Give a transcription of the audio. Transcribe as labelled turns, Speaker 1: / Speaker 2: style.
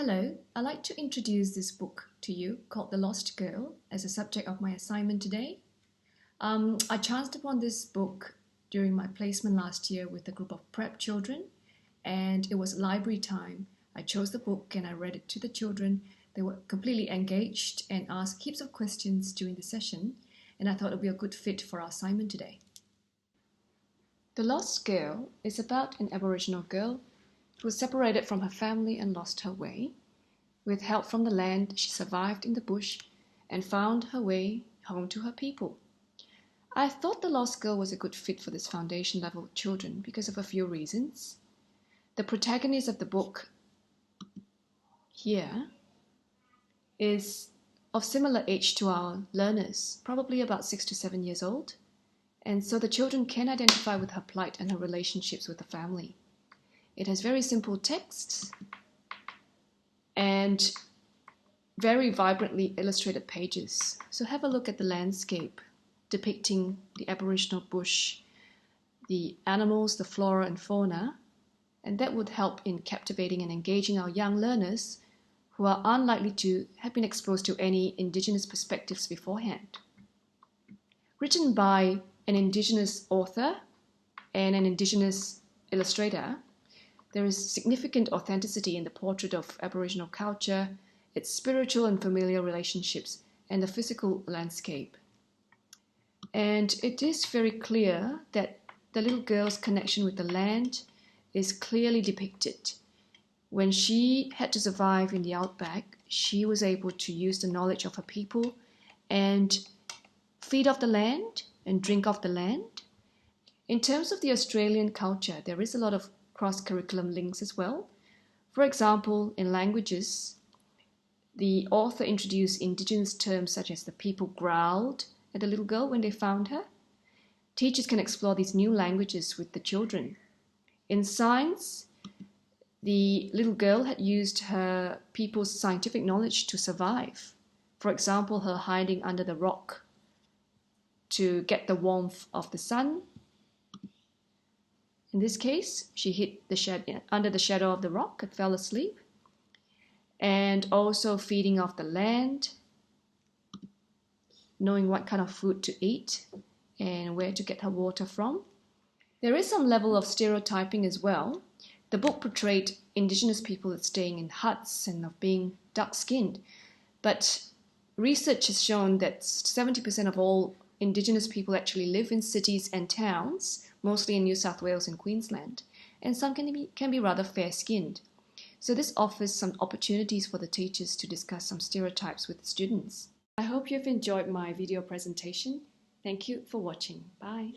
Speaker 1: Hello, I'd like to introduce this book to you called The Lost Girl as a subject of my assignment today. I chanced upon this book during my placement last year with a group of prep children, and it was library time. I chose the book and I read it to the children. They were completely engaged and asked heaps of questions during the session, and I thought it would be a good fit for our assignment today. The Lost Girl is about an Aboriginal girl who was separated from her family and lost her way. With help from the land, she survived in the bush and found her way home to her people. I thought The Lost Girl was a good fit for this foundation level children because of a few reasons. The protagonist of the book here is of similar age to our learners, probably about 6 to 7 years old, and so the children can identify with her plight and her relationships with the family. It has very simple texts and very vibrantly illustrated pages. So have a look at the landscape depicting the Aboriginal bush, the animals, the flora and fauna, and that would help in captivating and engaging our young learners who are unlikely to have been exposed to any Indigenous perspectives beforehand. Written by an Indigenous author and an Indigenous illustrator, there is significant authenticity in the portrait of Aboriginal culture, its spiritual and familial relationships, and the physical landscape. And it is very clear that the little girl's connection with the land is clearly depicted. When she had to survive in the outback, she was able to use the knowledge of her people and feed off the land and drink off the land. In terms of the Australian culture, there is a lot of cross-curriculum links as well. For example, in languages, the author introduced Indigenous terms such as the people growled at the little girl when they found her. Teachers can explore these new languages with the children. In science, the little girl had used her people's scientific knowledge to survive. For example, her hiding under the rock to get the warmth of the sun. In this case, she hid under the shadow of the rock and fell asleep. And also feeding off the land, knowing what kind of food to eat and where to get her water from. There is some level of stereotyping as well. The book portrayed Indigenous people as staying in huts and of being dark-skinned. But research has shown that 70% of all Indigenous people actually live in cities and towns, mostly in New South Wales and Queensland, and some can be rather fair-skinned. So this offers some opportunities for the teachers to discuss some stereotypes with the students. I hope you've enjoyed my video presentation. Thank you for watching. Bye.